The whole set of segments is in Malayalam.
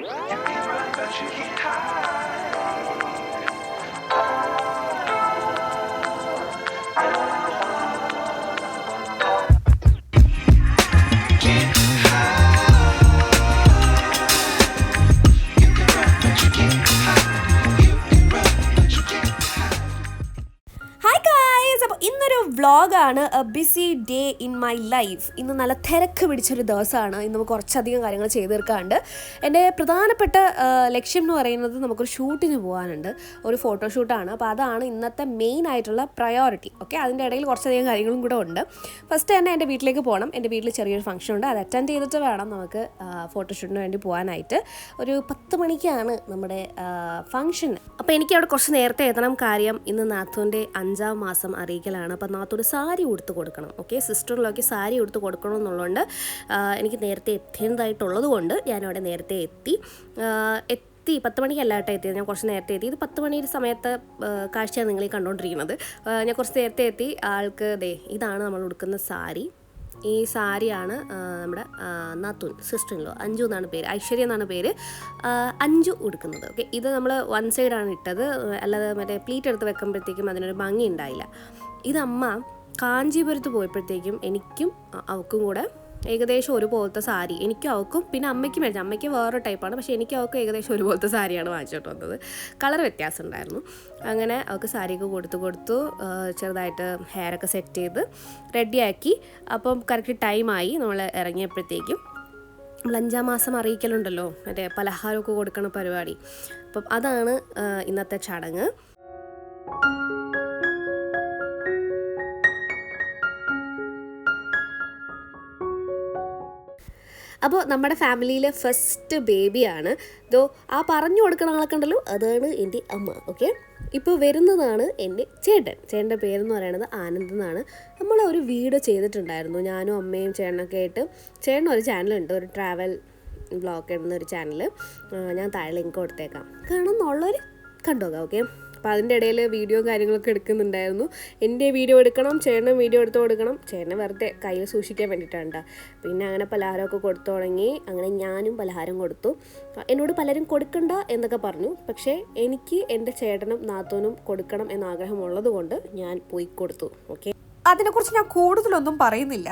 You can run, but you can't hide. Can't hide. You can run, but you can't hide. You can run, but you can't hide. Hi guys, അപ്പോൾ ഇന്നൊരു വ്ളോഗാണ് A B C day in my life. ഇന്ന് നല്ല തിരക്ക് പിടിച്ചൊരു ദിവസമാണ്. ഇന്ന് നമുക്ക് കുറച്ചധികം കാര്യങ്ങൾ ചെയ്ത് തീർക്കാറുണ്ട്. എൻ്റെ പ്രധാനപ്പെട്ട ലക്ഷ്യം എന്ന് പറയുന്നത് നമുക്കൊരു ഷൂട്ടിന് പോകാനുണ്ട്, ഒരു ഫോട്ടോഷൂട്ടാണ്. അപ്പോൾ അതാണ് ഇന്നത്തെ മെയിൻ ആയിട്ടുള്ള പ്രയോറിറ്റി. ഓക്കെ, അതിൻ്റെ ഇടയിൽ കുറച്ചധികം കാര്യങ്ങളും കൂടെ ഉണ്ട്. ഫസ്റ്റ് തന്നെ എൻ്റെ വീട്ടിലേക്ക് പോകണം. എൻ്റെ വീട്ടിൽ ചെറിയൊരു ഫംഗ്ഷൻ ഉണ്ട്, അത് അറ്റൻഡ് ചെയ്തിട്ട് വേണം നമുക്ക് ഫോട്ടോഷൂട്ടിന് വേണ്ടി പോകാനായിട്ട്. ഒരു 10 മണിക്കാണ് നമ്മുടെ ഫംഗ്ഷൻ. അപ്പോൾ എനിക്ക് അവിടെ കുറച്ച് നേരത്തെ എത്തണം. കാര്യം ഇന്ന് നാത്തൂൻ്റെ 5-ാം മാസം അറിയിക്കലാണ്. അപ്പോൾ നാത്തൂന് സാരി ഉടുത്ത് കൊടുക്കണം. ഓക്കെ, സിസ്റ്ററിലൊക്കെ സാരി ഉടുത്ത് കൊടുക്കണം എന്നുള്ളതുകൊണ്ട് എനിക്ക് നേരത്തെ എത്തേണ്ടതായിട്ടുള്ളത് കൊണ്ട് ഞാനവിടെ നേരത്തെ എത്തി. 10 മണിക്കല്ല കേട്ടോ എത്തിയത്, ഞാൻ കുറച്ച് നേരത്തെ എത്തി. ഇത് 10 മണി സമയത്ത് കാഴ്ചയാണ് നിങ്ങൾ ഈ കണ്ടുകൊണ്ടിരിക്കുന്നത്. ഞാൻ കുറച്ച് നേരത്തെ എത്തി. ആൾക്ക് ഇതാണ് നമ്മൾ ഉടുക്കുന്ന സാരി. ഈ സാരിയാണ് നമ്മുടെ നാത്തൂൻ, സിസ്റ്ററിലോ, അഞ്ജു എന്നാണ് പേര്, ഐശ്വര്യ എന്നാണ് പേര്, അഞ്ജു ഉടുക്കുന്നത്. ഓക്കെ, ഇത് നമ്മൾ വൺ സൈഡാണ് ഇട്ടത്, അല്ലാതെ മറ്റേ പ്ലീറ്റ് എടുത്ത് വെക്കുമ്പോഴത്തേക്കും അതിനൊരു ഭംഗി ഉണ്ടായില്ല. ഇതമ്മ കാഞ്ചീപുരത്ത് പോയപ്പോഴത്തേക്കും എനിക്കും അവൾക്കും കൂടെ ഏകദേശം ഒരുപോലത്തെ സാരി, എനിക്കും അവൾക്കും പിന്നെ അമ്മയ്ക്കും മേടിച്ചു. അമ്മയ്ക്ക് വേറെ ടൈപ്പാണ്, പക്ഷേ എനിക്ക് അവൾക്ക് ഏകദേശം ഒരുപോലത്തെ സാരിയാണ് വാങ്ങിച്ചോട്ട് വന്നത്. കളർ വ്യത്യാസം ഉണ്ടായിരുന്നു. അങ്ങനെ അവൾക്ക് സാരിയൊക്കെ കൊടുത്തു ചെറുതായിട്ട് ഹെയറൊക്കെ സെറ്റ് ചെയ്ത് റെഡിയാക്കി. അപ്പം കറക്റ്റ് ടൈമായി നമ്മൾ ഇറങ്ങിയപ്പോഴത്തേക്കും. നമ്മൾ 5-ാം മാസം അറിയിക്കലുണ്ടല്ലോ, മറ്റേ പലഹാരമൊക്കെ കൊടുക്കണ പരിപാടി. അപ്പം അതാണ് ഇന്നത്തെ ചടങ്ങ്. അപ്പോൾ നമ്മുടെ ഫാമിലിയിലെ ഫസ്റ്റ് ബേബിയാണ്. ആ പറഞ്ഞു കൊടുക്കുന്ന ആളൊക്കെ ഉണ്ടല്ലോ, അതാണ് എൻ്റെ അമ്മ. ഓക്കെ, ഇപ്പോൾ വരുന്നതാണ് എൻ്റെ ചേട്ടൻ്റെ പേരെന്ന് പറയുന്നത് ആനന്ദ് എന്നാണ്. നമ്മൾ ഒരു വീഡിയോ ചെയ്തിട്ടുണ്ടായിരുന്നു, ഞാനും അമ്മയും ചേട്ടനൊക്കെ ആയിട്ട്. ചേട്ടനൊരു ചാനലുണ്ട്, ഒരു ട്രാവൽ വ്ളോഗ് ഇടുന്ന ഒരു ചാനൽ. ഞാൻ താഴെ ലിങ്ക് കൊടുത്തേക്കാം, കാണുന്നുള്ളവർ കണ്ടോക്കാം. ഓക്കെ, അപ്പോൾ അതിൻ്റെ ഇടയിൽ വീഡിയോയും കാര്യങ്ങളൊക്കെ എടുക്കുന്നുണ്ടായിരുന്നു. എൻ്റെ വീഡിയോ എടുക്കണം, ചേട്ടനും വീഡിയോ എടുത്ത് കൊടുക്കണം. ചേട്ടനെ വെറുതെ കയ്യിൽ സൂക്ഷിക്കാൻ വേണ്ടിയിട്ടാണ്. പിന്നെ അങ്ങനെ പലഹാരമൊക്കെ കൊടുത്തു തുടങ്ങി. അങ്ങനെ ഞാനും പലഹാരം കൊടുത്തു. എന്നോട് പലരും കൊടുക്കണ്ട എന്നൊക്കെ പറഞ്ഞു, പക്ഷേ എനിക്ക് എൻ്റെ ചേട്ടനും നാത്തൂനും കൊടുക്കണം എന്ന ആഗ്രഹമുള്ളത് കൊണ്ട് ഞാൻ പോയി കൊടുത്തു. ഓക്കെ, അതിനെക്കുറിച്ച് ഞാൻ കൂടുതലൊന്നും പറയുന്നില്ല.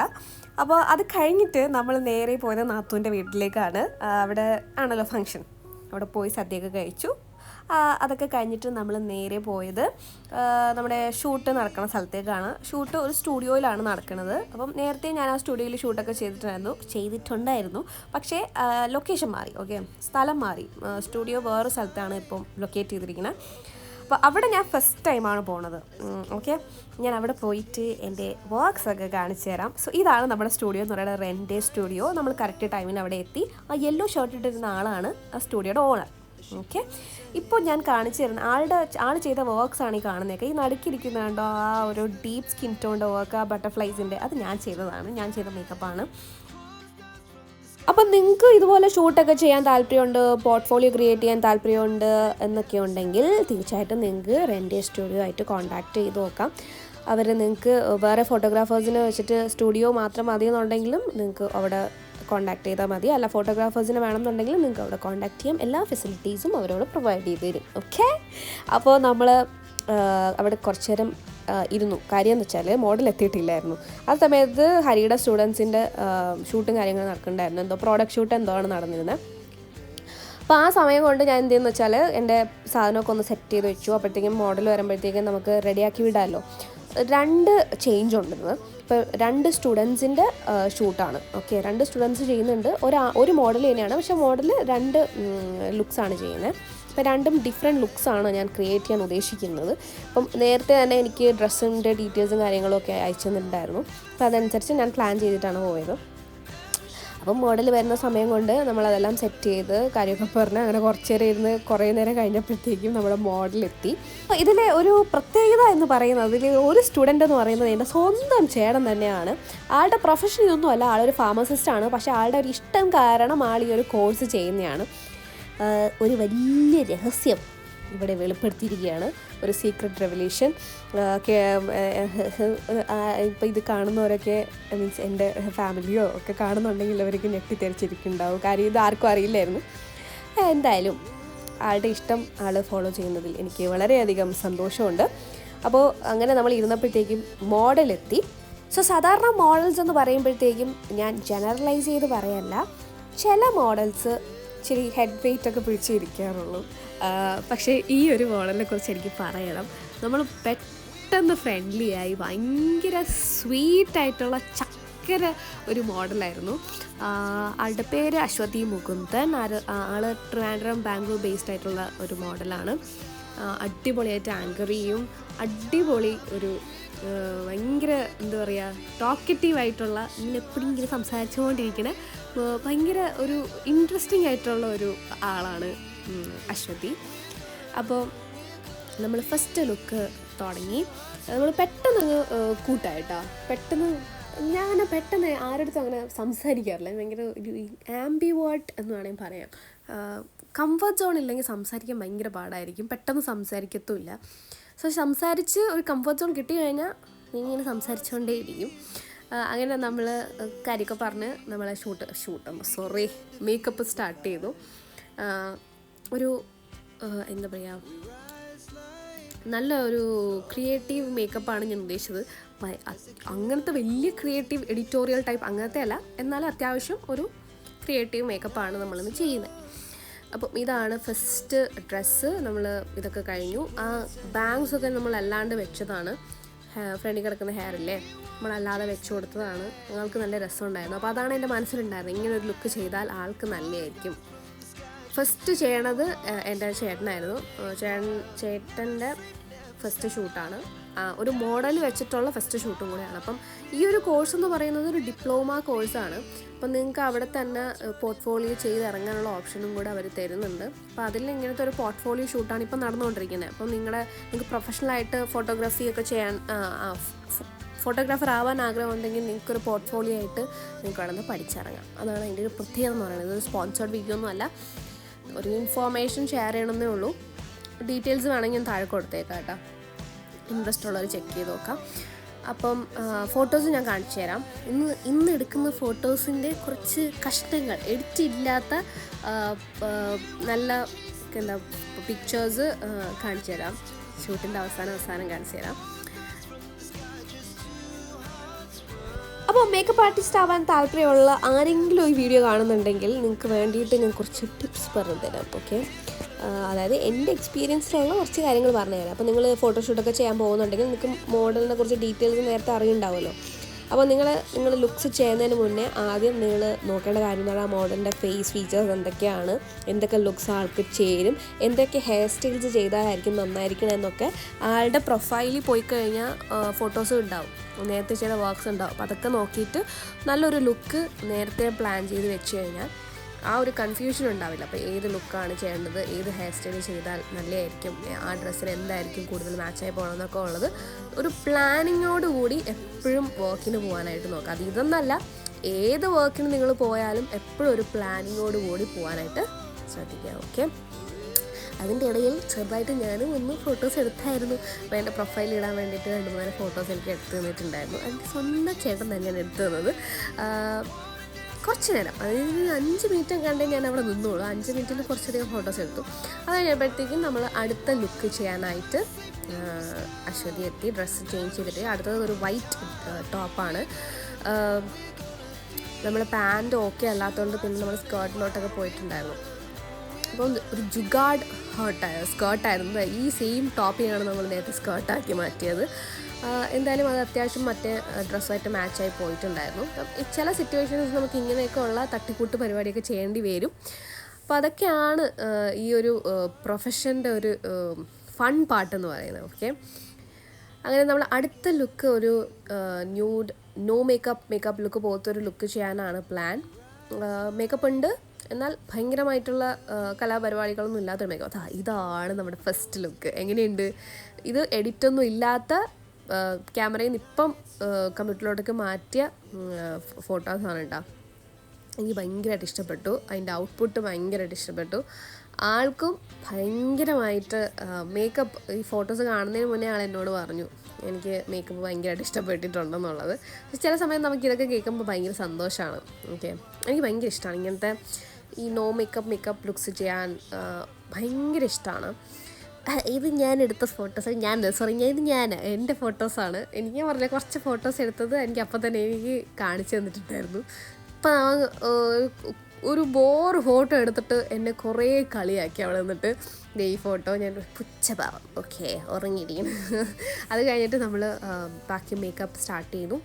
അപ്പോൾ അത് കഴിഞ്ഞിട്ട് നമ്മൾ നേരെ പോയത് നാത്തൂൻ്റെ വീട്ടിലേക്കാണ്. അവിടെ ആണല്ലോ ഫംഗ്ഷൻ, അവിടെ പോയി സദ്യയൊക്കെ കഴിച്ചു. അതൊക്കെ കഴിഞ്ഞിട്ട് നമ്മൾ നേരെ പോയത് നമ്മുടെ ഷൂട്ട് നടക്കുന്ന സ്ഥലത്തേക്കാണ്. ഷൂട്ട് ഒരു സ്റ്റുഡിയോയിലാണ് നടക്കുന്നത്. അപ്പം നേരത്തെ ഞാൻ ആ സ്റ്റുഡിയോയിൽ ഷൂട്ടൊക്കെ ചെയ്തിട്ടുണ്ടായിരുന്നു. പക്ഷേ ലൊക്കേഷൻ മാറി. ഓക്കെ, സ്ഥലം മാറി. സ്റ്റുഡിയോ വേറെ സ്ഥലത്താണ് ഇപ്പം ലൊക്കേറ്റ് ചെയ്തിരിക്കുന്നത്. അപ്പോൾ അവിടെ ഞാൻ ഫസ്റ്റ് ടൈമാണ് പോണത്. ഓക്കെ, ഞാൻ അവിടെ പോയിട്ട് എൻ്റെ വർക്ക്സ് ഒക്കെ കാണിച്ചു തരാം. സോ ഇതാണ് നമ്മുടെ സ്റ്റുഡിയോ എന്ന് പറയുന്നത്, റെൻഡേ സ്റ്റുഡിയോ. നമ്മൾ കറക്റ്റ് ടൈമിന് അവിടെ എത്തി. ആ യെല്ലോ ഷർട്ട് ഇട്ടിരുന്ന ആളാണ് ആ സ്റ്റുഡിയോയുടെ ഓണർ. ഓക്കെ, ഇപ്പോൾ ഞാൻ കാണിച്ചു തരുന്ന ആൾ ചെയ്ത വർക്ക്സാണ് ഈ കാണുന്നതൊക്കെ. ഈ നടുക്കിരിക്കുന്നുണ്ടോ ആ ഒരു ഡീപ്പ് സ്കിൻ ടോണിൻ്റെ വർക്ക്, ആ ബട്ടർഫ്ലൈസിൻ്റെ, അത് ഞാൻ ചെയ്തതാണ്, ഞാൻ ചെയ്ത മേക്കപ്പാണ്. അപ്പം നിങ്ങൾക്ക് ഇതുപോലെ ഷൂട്ടൊക്കെ ചെയ്യാൻ താല്പര്യമുണ്ട്, പോർട്ട്ഫോളിയോ ക്രിയേറ്റ് ചെയ്യാൻ താല്പര്യമുണ്ട് എന്നൊക്കെ ഉണ്ടെങ്കിൽ തീർച്ചയായിട്ടും നിങ്ങൾക്ക് റെൻഡേ സ്റ്റുഡിയോ ആയിട്ട് കോൺടാക്റ്റ് ചെയ്ത് നോക്കാം. അവർ നിങ്ങൾക്ക് വേറെ ഫോട്ടോഗ്രാഫേഴ്സിനെ വെച്ചിട്ട് സ്റ്റുഡിയോ മാത്രം മതി എന്നുണ്ടെങ്കിലും നിങ്ങൾക്ക് അവിടെ കോൺടാക്ട് ചെയ്താൽ മതി. അല്ല, ഫോട്ടോഗ്രാഫേഴ്സിനെ വേണമെന്നുണ്ടെങ്കിൽ നിങ്ങൾക്ക് അവിടെ കോൺടാക്ട് ചെയ്യാം. എല്ലാ ഫെസിലിറ്റീസും അവരോട് പ്രൊവൈഡ് ചെയ്ത് തരും. ഓക്കെ, അപ്പോൾ നമ്മൾ അവിടെ കുറച്ച് നേരം ഇരുന്നു. കാര്യം എന്ന് വെച്ചാൽ മോഡൽ എത്തിയിട്ടില്ലായിരുന്നു. ആ സമയത്ത് ഹരിയുടെ സ്റ്റുഡൻസിൻ്റെ ഷൂട്ടും കാര്യങ്ങളും നടക്കുന്നുണ്ടായിരുന്നു. എന്തോ പ്രോഡക്റ്റ് ഷൂട്ട് എന്തോ ആണ് നടന്നിരുന്നത്. അപ്പോൾ ആ സമയം കൊണ്ട് ഞാൻ എന്തെന്ന് വെച്ചാൽ എൻ്റെ സാധനമൊക്കെ ഒന്ന് സെറ്റ് ചെയ്ത് വെച്ചു. അപ്പോഴത്തേക്കും മോഡൽ വരുമ്പോഴത്തേക്കും നമുക്ക് റെഡിയാക്കി വിടാമല്ലോ. 2 ചേഞ്ച് ഉണ്ടെന്ന്. ഇപ്പോൾ 2 സ്റ്റുഡൻസിൻ്റെ ഷൂട്ടാണ്. ഓക്കെ, 2 സ്റ്റുഡൻസ് ചെയ്യുന്നുണ്ട്. ഒരു മോഡൽ തന്നെയാണ്, പക്ഷേ മോഡൽ 2 ലുക്സാണ് ചെയ്യുന്നത്. അപ്പോൾ 2 ഡിഫറെൻറ്റ് ലുക്സാണ് ഞാൻ ക്രിയേറ്റ് ചെയ്യാൻ ഉദ്ദേശിക്കുന്നത്. അപ്പം നേരത്തെ തന്നെ എനിക്ക് ഡ്രസ്സിൻ്റെ ഡീറ്റെയിൽസും കാര്യങ്ങളൊക്കെ അയച്ചു തന്നിട്ടുണ്ടായിരുന്നു. അപ്പോൾ അതനുസരിച്ച് ഞാൻ പ്ലാൻ ചെയ്തിട്ടാണ് പോയത്. അപ്പം മോഡൽ വരുന്ന സമയം കൊണ്ട് നമ്മളതെല്ലാം സെറ്റ് ചെയ്ത് കാര്യമൊക്കെ പറഞ്ഞ് അങ്ങനെ കുറച്ച് നേരം ഇരുന്ന് കുറേ നേരം കഴിഞ്ഞപ്പോഴത്തേക്കും നമ്മുടെ മോഡലെത്തി. അപ്പോൾ ഇതിലെ ഒരു പ്രത്യേകത എന്ന് പറയുന്നത്, ഇതിൽ ഒരു സ്റ്റുഡൻ്റ് എന്ന് പറയുന്നത് എൻ്റെ സ്വന്തം ചേട്ടൻ തന്നെയാണ്. ആളുടെ പ്രൊഫഷൻ ഇതൊന്നുമല്ല, ആളൊരു ഫാർമസിസ്റ്റാണ്. പക്ഷേ ആളുടെ ഒരു ഇഷ്ടം കാരണം ആൾ ഈ ഒരു കോഴ്സ് ചെയ്യുന്നതാണ്. ഒരു വലിയ രഹസ്യം ഇവിടെ വെളിപ്പെടുത്തിയിരിക്കുകയാണ്, ഒരു സീക്രട്ട് റെവല്യൂഷൻ. ഇപ്പോൾ ഇത് കാണുന്നവരൊക്കെ മീൻസ് എൻ്റെ ഫാമിലിയോ ഒക്കെ കാണുന്നുണ്ടെങ്കിൽ അവർക്ക് ഞെട്ടിത്തെറിച്ചിരിക്കുന്നുണ്ടാവും. കാര്യം ഇത് ആർക്കും അറിയില്ലായിരുന്നു. എന്തായാലും ആളുടെ ഇഷ്ടം ആൾ ഫോളോ ചെയ്യുന്നതിൽ എനിക്ക് വളരെയധികം സന്തോഷമുണ്ട്. അപ്പോൾ അങ്ങനെ നമ്മൾ ഇരുന്നപ്പോഴത്തേക്കും മോഡലെത്തി. സോ സാധാരണ മോഡൽസ് എന്ന് പറയുമ്പോഴത്തേക്കും ഞാൻ ജനറലൈസ് ചെയ്ത് പറയല്ല, ചില മോഡൽസ് ഇച്ചിരി ഹെഡ് വെയിറ്റ് ഒക്കെ പിടിച്ചിരിക്കാറുള്ളൂ. പക്ഷേ ഈ ഒരു മോഡലിനെ കുറിച്ച് എനിക്ക് പറയണം. നമ്മൾ പെട്ടെന്ന് ഫ്രണ്ട്ലി ആയി ഭയങ്കര സ്വീറ്റായിട്ടുള്ള ചക്കര ഒരു മോഡലായിരുന്നു. ആളുടെ പേര് അശ്വതി മുകുന്ദൻ. ആൾ ട്രിവാൻഡ്രം ബാംഗ്ലൂർ ബേസ്ഡ് ആയിട്ടുള്ള ഒരു മോഡലാണ്. അടിപൊളിയായിട്ട് ആങ്കർ ചെയ്യും. അടിപൊളി ഒരു ഭയങ്കര എന്താ പറയുക, ടോക്കറ്റീവായിട്ടുള്ള, ഇങ്ങനെ എപ്പോഴും ഇങ്ങനെ സംസാരിച്ചുകൊണ്ടിരിക്കണ ഭയങ്കര ഒരു ഇൻട്രസ്റ്റിംഗ് ആയിട്ടുള്ള ഒരു ആളാണ് അശ്വതി. അപ്പോൾ നമ്മൾ ഫസ്റ്റ് ലുക്ക് തുടങ്ങി. നമ്മൾ പെട്ടെന്ന് അങ്ങ് കൂട്ടായിട്ടാ. പെട്ടെന്ന് ആരുടെ അങ്ങനെ സംസാരിക്കാറില്ല. ഭയങ്കര ഒരു ആംബിവേർട്ട് എന്ന് വേണമെങ്കിൽ പറയാം. കംഫർട്ട് സോൺ ഇല്ലെങ്കിൽ സംസാരിക്കാൻ ഭയങ്കര പാടായിരിക്കും. പെട്ടെന്ന് സംസാരിക്കത്തുമില്ല. സോ സംസാരിച്ച് ഒരു കംഫർട്ട് സോൺ കിട്ടി കഴിഞ്ഞാൽ ഇങ്ങനെ സംസാരിച്ചുകൊണ്ടേ ഇരിക്കും. അങ്ങനെ നമ്മൾ കാര്യമൊക്കെ പറഞ്ഞ് നമ്മളെ മേക്കപ്പ് സ്റ്റാർട്ട് ചെയ്തു. ഒരു എന്താ പറയുക, നല്ല ഒരു ക്രിയേറ്റീവ് മേക്കപ്പാണ് ഞാൻ ഉദ്ദേശിച്ചത്. അങ്ങനത്തെ വലിയ ക്രിയേറ്റീവ് എഡിറ്റോറിയൽ ടൈപ്പ് അങ്ങനത്തെ അല്ല, എന്നാലും അത്യാവശ്യം ഒരു ക്രിയേറ്റീവ് മേക്കപ്പാണ് നമ്മളിന്ന് ചെയ്യുന്നത്. അപ്പം ഇതാണ് ഫസ്റ്റ് ഡ്രസ്സ്. നമ്മൾ ഇതൊക്കെ കഴിഞ്ഞു. ആ ബാങ്ക്സൊക്കെ നമ്മൾ അല്ലാണ്ട് വെച്ചതാണ്. ഫ്രണ്ടിൽ കിടക്കുന്ന ഹെയറില്ലേ, നമ്മളല്ലാതെ വെച്ച് കൊടുത്തതാണ്. ആൾക്ക് നല്ല രസമുണ്ടായിരുന്നു. അപ്പോൾ അതാണ് എൻ്റെ മനസ്സിലുണ്ടായിരുന്നത്, ഇങ്ങനെ ഒരു ലുക്ക് ചെയ്താൽ ആൾക്ക് നല്ലതായിരിക്കും. ഫസ്റ്റ് ചെയ്യണത് എൻ്റെ ചേട്ടനായിരുന്നു. ചേട്ടൻ്റെ ഫസ്റ്റ് ഷൂട്ടാണ്. ഒരു മോഡൽ വെച്ചിട്ടുള്ള ഫസ്റ്റ് ഷൂട്ടും കൂടെയാണ്. അപ്പം ഈ ഒരു കോഴ്സ് എന്ന് പറയുന്നത് ഒരു ഡിപ്ലോമ കോഴ്സാണ്. അപ്പം നിങ്ങൾക്ക് അവിടെ തന്നെ പോർട്ട്ഫോളിയോ ചെയ്ത് ഇറങ്ങാനുള്ള ഓപ്ഷനും കൂടെ അവർ തരുന്നുണ്ട്. അപ്പോൾ അതിൽ ഇങ്ങനത്തെ ഒരു പോർട്ട്ഫോളിയോ ഷൂട്ടാണ് ഇപ്പം നടന്നുകൊണ്ടിരിക്കുന്നത്. അപ്പം നിങ്ങൾക്ക് പ്രൊഫഷണലായിട്ട് ഫോട്ടോഗ്രാഫിയൊക്കെ ചെയ്യാൻ, ഫോട്ടോഗ്രാഫർ ആവാൻ ആഗ്രഹമുണ്ടെങ്കിൽ നിങ്ങൾക്കൊരു പോർട്ട്ഫോളിയോ ആയിട്ട് നിങ്ങൾക്ക് അവിടെ നിന്ന് പഠിച്ചിറങ്ങാം. അതാണ് അതിൻ്റെ ഒരു പ്രത്യേകത എന്ന് പറയുന്നത്. ഇതൊരു സ്പോൺസേർഡ് വീഡിയോ ഒന്നും അല്ല, ഒരു ഇൻഫോർമേഷൻ ഷെയർ ചെയ്യണമെന്നേ ഉള്ളൂ. ഡീറ്റെയിൽസ് വേണമെങ്കിൽ ഞാൻ താഴെ കൊടുത്തേക്കാം കേട്ടോ, ഇൻട്രസ്റ്റ് ഉള്ളവർ ചെക്ക് ചെയ്ത് നോക്കാം. അപ്പം ഫോട്ടോസ് ഞാൻ കാണിച്ചു തരാം. ഇന്ന് എടുക്കുന്ന ഫോട്ടോസിൻ്റെ കുറച്ച് കഷ്ടങ്ങൾ, എഡിറ്റ് ഇല്ലാത്ത നല്ല എന്താ പിക്ചേഴ്സ് കാണിച്ചു തരാം. ഷൂട്ടിൻ്റെ അവസാനം കാണിച്ചു തരാം. അപ്പോൾ മേക്കപ്പ് ആർട്ടിസ്റ്റ് ആവാൻ താല്പര്യമുള്ള ആരെങ്കിലും ഈ വീഡിയോ കാണുന്നുണ്ടെങ്കിൽ നിങ്ങൾക്ക് വേണ്ടിയിട്ട് ഞാൻ കുറച്ച് ടിപ്സ് പറഞ്ഞു തരാം. ഓക്കെ, അതായത് എൻ്റെ എക്സ്പീരിയൻസിലുള്ള കുറച്ച് കാര്യങ്ങൾ പറഞ്ഞു തരാം. അപ്പോൾ നിങ്ങൾ ഫോട്ടോഷൂട്ടൊക്കെ ചെയ്യാൻ പോകുന്നുണ്ടെങ്കിൽ നിങ്ങൾക്ക് മോഡലിനെ കുറിച്ച് ഡീറ്റെയിൽസ് നേരത്തെ അറിയുണ്ടാവുമല്ലോ. അപ്പോൾ നിങ്ങൾ ലുക്സ് ചെയ്യുന്നതിന് മുന്നേ ആദ്യം നിങ്ങൾ നോക്കേണ്ട കാര്യം എന്ന് പറഞ്ഞാൽ ആ മോഡലിൻ്റെ ഫേസ് ഫീച്ചേഴ്സ് എന്തൊക്കെയാണ്, എന്തൊക്കെ ലുക്സ് ആൾക്ക് ചേരും, എന്തൊക്കെ ഹെയർ സ്റ്റൈൽസ് ചെയ്താലായിരിക്കും നന്നായിരിക്കണം എന്നൊക്കെ ആളുടെ പ്രൊഫൈലിൽ പോയി കഴിഞ്ഞാൽ ഫോട്ടോസും ഉണ്ടാവും, നേരത്തെ ചെയ്ത വർക്ക്സ് ഉണ്ടാവും. അപ്പോൾ അതൊക്കെ നോക്കിയിട്ട് നല്ലൊരു ലുക്ക് നേരത്തെ പ്ലാൻ ചെയ്ത് വെച്ച് കഴിഞ്ഞാൽ ആ ഒരു കൺഫ്യൂഷൻ ഉണ്ടാവില്ല. അപ്പോൾ ഏത് ലുക്കാണ് ചെയ്യേണ്ടത്, ഏത് ഹെയർ സ്റ്റൈൽ ചെയ്താൽ നല്ലതായിരിക്കും, ആ ഡ്രസ്സിന് എന്തായിരിക്കും കൂടുതൽ മാച്ചായി പോകണമെന്നൊക്കെ ഉള്ളത് ഒരു പ്ലാനിങ്ങോട് കൂടി എപ്പോഴും വർക്കിന് പോകാനായിട്ട് നോക്കുക. അത് ഇതൊന്നല്ല, ഏത് വർക്കിന് നിങ്ങൾ പോയാലും എപ്പോഴും ഒരു പ്ലാനിങ്ങോട് കൂടി പോകാനായിട്ട് ശ്രദ്ധിക്കുക. ഓക്കെ, അതിൻ്റെ ഇടയിൽ ചെറുതായിട്ട് ഞാനും ഒന്ന് ഫോട്ടോസ് എടുത്തായിരുന്നു. അപ്പോൾ എൻ്റെ പ്രൊഫൈൽ ഇടാൻ വേണ്ടിയിട്ട് 2-3 ഫോട്ടോസ് എനിക്ക് എടുത്തു തന്നിട്ടുണ്ടായിരുന്നു. എൻ്റെ സ്വന്തം ചേട്ടൻ തന്നെയാണ് എടുത്തു തന്നത്. കുറച്ച് നേരം, അതായത് 5 മിനിറ്റ് കണ്ടേ ഞാൻ അവിടെ നിന്നോളൂ. 5 മിനിറ്റിൽ കുറച്ചധികം ഫോട്ടോസ് എടുത്തു. അത് കഴിഞ്ഞപ്പോഴത്തേക്കും നമ്മൾ അടുത്ത ലുക്ക് ചെയ്യാനായിട്ട് അശ്വതി എത്തി. ഡ്രസ്സ് ചേഞ്ച് ചെയ്തിട്ട് അടുത്തത് ഒരു വൈറ്റ് ടോപ്പാണ്. നമ്മൾ പാൻറ്റ് ഓക്കെ അല്ലാത്തതുകൊണ്ട് പിന്നെ നമ്മൾ സ്കേർട്ടിലോട്ടൊക്കെ പോയിട്ടുണ്ടായിരുന്നു. അപ്പോൾ ഒരു ജുഗാഡ് സ്കേർട്ടായിരുന്നു. ഈ സെയിം ടോപ്പിനാണ് നമ്മൾ നേരത്തെ സ്കേർട്ടാക്കി മാറ്റിയത്. എന്തായാലും അത് അത്യാവശ്യം മറ്റേ ഡ്രസ്സായിട്ട് മാച്ചായി പോയിട്ടുണ്ടായിരുന്നു. ചില സിറ്റുവേഷൻസ് നമുക്ക് ഇങ്ങനെയൊക്കെ ഉള്ള തട്ടിക്കൂട്ട് പരിപാടിയൊക്കെ ചെയ്യേണ്ടി വരും. അപ്പോൾ അതൊക്കെയാണ് ഈ ഒരു പ്രൊഫഷൻ്റെ ഒരു ഫൺ പാർട്ടെന്ന് പറയുന്നത്. ഓക്കെ, അങ്ങനെ നമ്മൾ അടുത്ത ലുക്ക് ഒരു നോ മേക്കപ്പ് ലുക്ക് പോലത്തെ ഒരു ലുക്ക് ചെയ്യാനാണ് പ്ലാൻ. മേക്കപ്പ് ഉണ്ട്, എന്നാൽ ഭയങ്കരമായിട്ടുള്ള കലാപരിപാടികളൊന്നും ഇല്ലാത്തൊരു മേക്കപ്പ്. ഇതാണ് നമ്മുടെ ഫസ്റ്റ് ലുക്ക്. എങ്ങനെയുണ്ട്? ഇത് എഡിറ്റൊന്നും ഇല്ലാത്ത ക്യാമറയിൽ നിന്ന് ഇപ്പം കമ്പ്യൂട്ടറിലോട്ടൊക്കെ മാറ്റിയ ഫോട്ടോസാണ് കേട്ടോ. എനിക്ക് ഭയങ്കരമായിട്ട് ഇഷ്ടപ്പെട്ടു. അതിൻ്റെ ഔട്ട്പുട്ട് ഭയങ്കരമായിട്ട് ഇഷ്ടപ്പെട്ടു. ആൾക്കും ഭയങ്കരമായിട്ട് മേക്കപ്പ്, ഈ ഫോട്ടോസ് കാണുന്നതിന് മുന്നേ ആൾ എന്നോട് പറഞ്ഞു എനിക്ക് മേക്കപ്പ് ഭയങ്കരമായിട്ട് ഇഷ്ടപ്പെട്ടിട്ടുണ്ടെന്നുള്ളത്. ചില സമയം നമുക്ക് ഇതൊക്കെ കേൾക്കുമ്പോൾ ഭയങ്കര സന്തോഷമാണ്. ഓക്കെ, എനിക്ക് ഭയങ്കര ഇഷ്ടമാണ് ഇങ്ങനത്തെ ഈ നോ മേക്കപ്പ് ലുക്സ് ചെയ്യാൻ ഭയങ്കര ഇഷ്ടമാണ്. ഇത് ഞാൻ എടുത്ത ഫോട്ടോസ് ഇത് എൻ്റെ ഫോട്ടോസാണ്. എനിക്ക് പറഞ്ഞ കുറച്ച് ഫോട്ടോസ് എടുത്തത് എനിക്ക് അപ്പം തന്നെ എനിക്ക് കാണിച്ചു തന്നിട്ടുണ്ടായിരുന്നു. അപ്പം ഒരു ബോർ ഫോട്ടോ എടുത്തിട്ട് എന്നെ കുറേ കളിയാക്കി അവിടെ നിന്നിട്ട്. ഈ ഫോട്ടോ ഞാൻ പുച്ഛഭാവം ഓക്കെ ഉറങ്ങിയിരിക്കും. അത് കഴിഞ്ഞിട്ട് നമ്മൾ ബാക്കി മേക്കപ്പ് സ്റ്റാർട്ട് ചെയ്തു.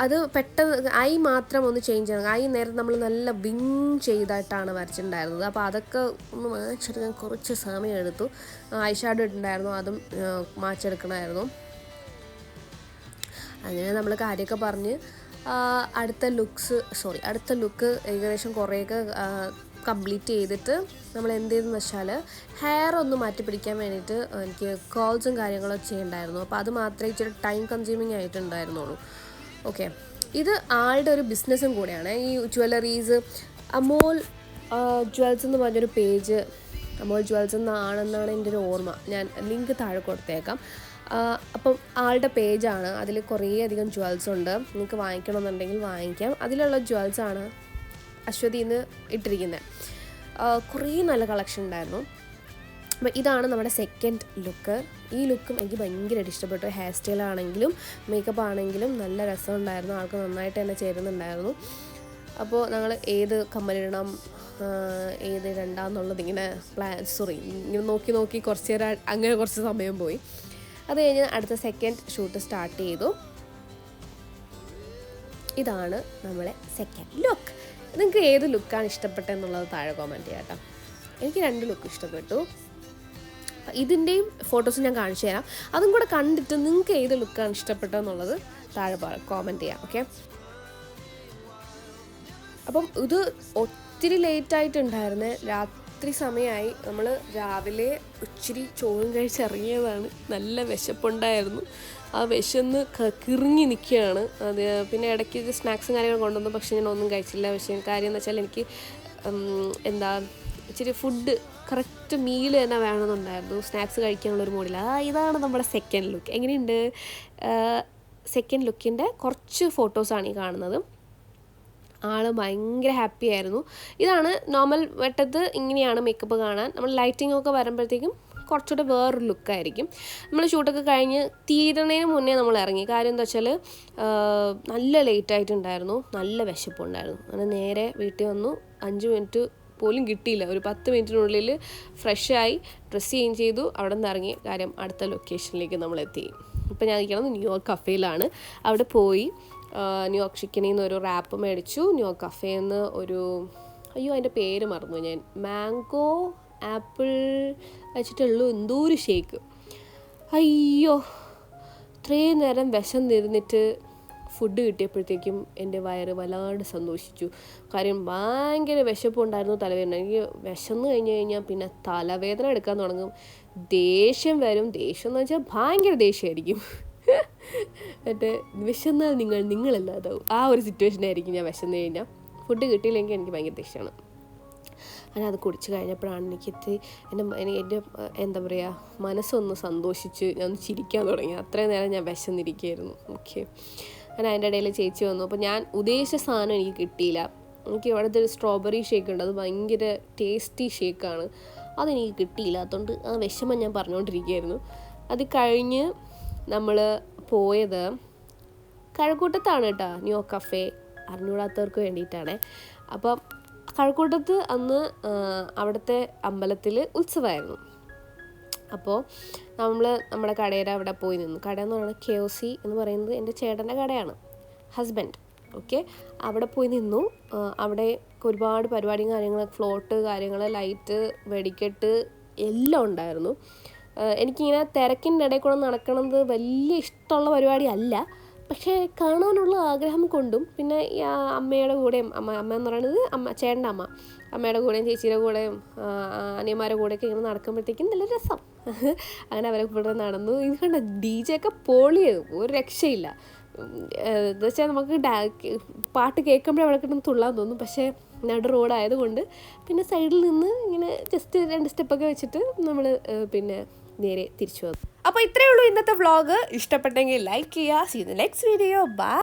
അത് പെട്ടെന്ന് ഐ മാത്രം ഒന്ന് ചേഞ്ച് ചെയ്യണം. ഐ നേരത്തെ നമ്മൾ നല്ല വിങ് ചെയ്തായിട്ടാണ് വരച്ചിട്ടുണ്ടായിരുന്നത്. അപ്പോൾ അതൊക്കെ ഒന്ന് മാച്ചെടുക്കാൻ കുറച്ച് സമയം എടുത്തു. ഐ ഷാഡോ ഇട്ടുണ്ടായിരുന്നു, അതും മാച്ചെടുക്കണമായിരുന്നു. അങ്ങനെ നമ്മൾ കാര്യമൊക്കെ പറഞ്ഞ് അടുത്ത ലുക്ക് ഏകദേശം കുറേയൊക്കെ കംപ്ലീറ്റ് ചെയ്തിട്ട് നമ്മൾ എന്ത് ചെയ്തെന്ന് വെച്ചാൽ ഹെയർ ഒന്ന് മാറ്റി പിടിക്കാൻ വേണ്ടിയിട്ട് എനിക്ക് കേൾസും കാര്യങ്ങളൊക്കെ ചെയ്യണ്ടായിരുന്നു. അപ്പോൾ അത് മാത്രമേ ഇച്ചിരി ടൈം കൺസ്യൂമിങ് ആയിട്ടുണ്ടായിരുന്നുള്ളൂ. ഓക്കെ, ഇത് ആളുടെ ഒരു ബിസിനസ്സും കൂടെയാണ്. ഈ ജ്വല്ലറീസ് അമോൽ ജ്വൽസ് എന്ന് പറഞ്ഞൊരു പേജ്, അമോൽ ജ്വൽസ് എന്നാണെന്നാണ് എൻ്റെ ഒരു ഓർമ്മ. ഞാൻ ലിങ്ക് താഴെ കൊടുത്തേക്കാം. അപ്പം ആളുടെ പേജാണ്. അതിൽ കുറേ അധികം ജ്വൽസ് ഉണ്ട്. നിങ്ങൾക്ക് വാങ്ങിക്കണമെന്നുണ്ടെങ്കിൽ വാങ്ങിക്കാം. അതിലുള്ള ജ്വൽസാണ് അശ്വതിന്ന് ഇട്ടിരിക്കുന്നത്. കുറേ നല്ല കളക്ഷൻ ഉണ്ടായിരുന്നു. അപ്പോൾ ഇതാണ് നമ്മുടെ സെക്കൻഡ് ലുക്ക്. ഈ ലുക്കും എനിക്ക് ഭയങ്കരമായിട്ട് ഇഷ്ടപ്പെട്ടു. ഹെയർ സ്റ്റൈലാണെങ്കിലും മേക്കപ്പ് ആണെങ്കിലും നല്ല രസമുണ്ടായിരുന്നു. ആൾക്ക് നന്നായിട്ട് തന്നെ ചേരുന്നുണ്ടായിരുന്നു. അപ്പോൾ ഞങ്ങൾ ഏത് കമ്മലിടണം ഏത് ഇടണ്ടെന്നുള്ളത് ഇങ്ങനെ ഇങ്ങനെ നോക്കി കുറച്ച് നേരം അങ്ങനെ കുറച്ച് സമയം പോയി. അത് കഴിഞ്ഞ് അടുത്ത സെക്കൻഡ് ഷൂട്ട് സ്റ്റാർട്ട് ചെയ്തു. ഇതാണ് നമ്മളെ സെക്കൻഡ് ലുക്ക്. നിങ്ങൾക്ക് ഏത് ലുക്കാണ് ഇഷ്ടപ്പെട്ടതെന്നുള്ളത് താഴെ കോമെൻറ്റ് ചെയ്യാം കേട്ടോ. എനിക്ക് 2 ലുക്ക് ഇഷ്ടപ്പെട്ടു. ഇതിൻ്റെയും ഫോട്ടോസ് ഞാൻ കാണിച്ചു തരാം. അതും കൂടെ കണ്ടിട്ട് നിങ്ങൾക്ക് ഏത് ലുക്കാണ് ഇഷ്ടപ്പെട്ടതെന്നുള്ളത് താഴെ കോമെൻറ്റ് ചെയ്യാം. ഓക്കെ, അപ്പം ഇത് ഒത്തിരി ലേറ്റായിട്ടുണ്ടായിരുന്നേ. രാത്രി സമയമായി. നമ്മൾ രാവിലെ ഇച്ചിരി ചോറും കഴിച്ചിറങ്ങിയതാണ്. നല്ല വിശപ്പുണ്ടായിരുന്നു. ആ വിശന്ന് കിറങ്ങി നിൽക്കുകയാണ്. അത് പിന്നെ ഇടയ്ക്ക് സ്നാക്സും കാര്യങ്ങളും കൊണ്ടുവന്നു. പക്ഷേ ഞാൻ ഒന്നും കഴിച്ചില്ല. പക്ഷേ കാര്യം എന്ന് വെച്ചാൽ എനിക്ക് ഇച്ചിരി ഫുഡ് കറക്റ്റ് മീൽ തന്നെ വേണമെന്നുണ്ടായിരുന്നു. സ്നാക്സ് കഴിക്കാനുള്ളൊരു മൂഡില്ല. ഇതാണ് നമ്മുടെ സെക്കൻഡ് ലുക്ക്. എങ്ങനെയുണ്ട്? സെക്കൻഡ് ലുക്കിൻ്റെ കുറച്ച് ഫോട്ടോസാണ് ഈ കാണുന്നത്. ആൾ ഭയങ്കര ഹാപ്പി ആയിരുന്നു. ഇതാണ് നോർമൽ വെട്ടത്ത് ഇങ്ങനെയാണ് മേക്കപ്പ് കാണാൻ. നമ്മൾ ലൈറ്റിംഗ് ഒക്കെ വരുമ്പോഴത്തേക്കും കുറച്ചുകൂടെ വേറൊരു ലുക്കായിരിക്കും. നമ്മൾ ഷൂട്ടൊക്കെ കഴിഞ്ഞ് തീരണതിന് മുന്നേ നമ്മൾ ഇറങ്ങി. കാര്യം എന്താ വെച്ചാൽ നല്ല ലേറ്റായിട്ടുണ്ടായിരുന്നു, നല്ല വിശപ്പുണ്ടായിരുന്നു. അങ്ങനെ നേരെ വീട്ടിൽ വന്നു. 5 മിനിറ്റ് പോലും കിട്ടിയില്ല. ഒരു 10 മിനിറ്റിനുള്ളിൽ ഫ്രഷായി ഡ്രസ്സ് ചേഞ്ച് ചെയ്തു, അവിടെ നിന്ന് ഇറങ്ങി. കാര്യം അടുത്ത ലൊക്കേഷനിലേക്ക് നമ്മൾ എത്തി. ഇപ്പോൾ ഞാൻ നിൽക്കുന്നത് ന്യൂയോർക്ക് കഫേയിലാണ്. അവിടെ പോയി ന്യൂയോർക്ക് ചിക്കനിൽ നിന്ന് ഒരു റാപ്പ് മേടിച്ചു. ന്യൂയോർക്ക് കഫേയിൽ നിന്ന് അതിൻ്റെ പേര് മറന്നു ഞാൻ. മാംഗോ ആപ്പിൾ വെച്ചിട്ടുള്ളൂ എന്തോ ഒരു ഷേക്ക്. ഇത്രയും നേരം വിശന്നിരുന്നിട്ട് ഫുഡ് കിട്ടിയപ്പോഴത്തേക്കും എൻ്റെ വയറ് വല്ലാണ്ട് സന്തോഷിച്ചു. കാര്യം ഭയങ്കര വിശപ്പുണ്ടായിരുന്നു, തലവേദന. എനിക്ക് വിശന്ന് കഴിഞ്ഞാൽ പിന്നെ തലവേദന എടുക്കാൻ തുടങ്ങും, ദേഷ്യം വരും. ദേഷ്യം എന്ന് വെച്ചാൽ ഭയങ്കര ദേഷ്യമായിരിക്കും. വിശന്നാൽ നിങ്ങളല്ലാതാവും. ആ ഒരു സിറ്റുവേഷനായിരിക്കും ഞാൻ വിശന്ന് കഴിഞ്ഞാൽ. ഫുഡ് കിട്ടിയില്ലെങ്കിൽ എനിക്ക് ഭയങ്കര ദേഷ്യമാണ്. അങ്ങനെ അത് കുടിച്ച് കഴിഞ്ഞപ്പോഴാണ് എൻ്റെ എന്താ പറയുക, മനസ്സൊന്ന് സന്തോഷിച്ച് ഞാൻ ഒന്ന് ചിരിക്കാൻ തുടങ്ങി. അത്രയും നേരം ഞാൻ വിശന്നിരിക്കുകയായിരുന്നു. ഓക്കെ, അങ്ങനെ അതിൻ്റെ ഇടയിൽ ചേച്ചി വന്നു. അപ്പോൾ ഞാൻ ഉദ്ദേശിച്ച സാധനം എനിക്ക് കിട്ടിയില്ല. എനിക്ക് ഇവിടുത്തെ ഒരു സ്ട്രോബെറി ഷേക്ക് ഉണ്ട്, അത് ഭയങ്കര ടേസ്റ്റി ഷേക്കാണ്. അതെനിക്ക് കിട്ടിയില്ല. അതുകൊണ്ട് ആ വിഷമം ഞാൻ പറഞ്ഞുകൊണ്ടിരിക്കുകയായിരുന്നു. അത് കഴിഞ്ഞ് നമ്മൾ പോയത് കഴക്കൂട്ടത്താണ് കേട്ടോ. ന്യൂയോർക്ക് കഫേ അറിഞ്ഞുകൂടാത്തവർക്ക് വേണ്ടിയിട്ടാണ്. അപ്പം കഴക്കൂട്ടത്ത് അന്ന് അവിടുത്തെ അമ്പലത്തിൽ ഉത്സവമായിരുന്നു. അപ്പോൾ നമ്മുടെ കടയുടെ അവിടെ പോയി നിന്നു. കട എന്ന് പറയുന്നത് KOC എന്ന് പറയുന്നത് എൻ്റെ ചേട്ടൻ്റെ കടയാണ്, ഹസ്ബൻഡ്. ഓക്കെ, അവിടെ പോയി നിന്നു. അവിടെ ഒരുപാട് പരിപാടിയും കാര്യങ്ങൾ, ഫ്ലോട്ട് കാര്യങ്ങൾ, ലൈറ്റ്, വെടിക്കെട്ട് എല്ലാം ഉണ്ടായിരുന്നു. എനിക്കിങ്ങനെ തിരക്കിൻ്റെ ഇടയിൽ കൂടെ നടക്കണത് വലിയ ഇഷ്ടമുള്ള പരിപാടി അല്ല. പക്ഷേ കാണാനുള്ള ആഗ്രഹം കൊണ്ടും പിന്നെ അമ്മയുടെ കൂടെയും അമ്മ എന്ന് പറയുന്നത് ചേട്ടൻ്റെ അമ്മയുടെ കൂടെയും ചേച്ചിയുടെ കൂടെയും അനിയന്മാരുടെ കൂടെയൊക്കെ ഇങ്ങനെ നടക്കുമ്പോഴത്തേക്കും നല്ല രസം. അങ്ങനെ അവരെ കൂടെ നടന്നു. ഇത് കണ്ട DJ ഒക്കെ പൊളിയത്, ഒരു രക്ഷയില്ല. എന്ന് വെച്ചാൽ നമുക്ക് പാട്ട് കേൾക്കുമ്പോഴേ അവിടെ കിട്ടുന്ന തുള്ളാൻ തോന്നും. പക്ഷേ നടു റോഡായതുകൊണ്ട് പിന്നെ സൈഡിൽ നിന്ന് ഇങ്ങനെ ജസ്റ്റ് 2 സ്റ്റെപ്പൊക്കെ വെച്ചിട്ട് നമ്മൾ പിന്നെ നേരെ തിരിച്ചു വന്നു. അപ്പോൾ ഇത്രയേ ഉള്ളൂ ഇന്നത്തെ വ്ളോഗ്. ഇഷ്ടപ്പെട്ടെങ്കിൽ ലൈക്ക് ചെയ്യുക. See you in the next video. By.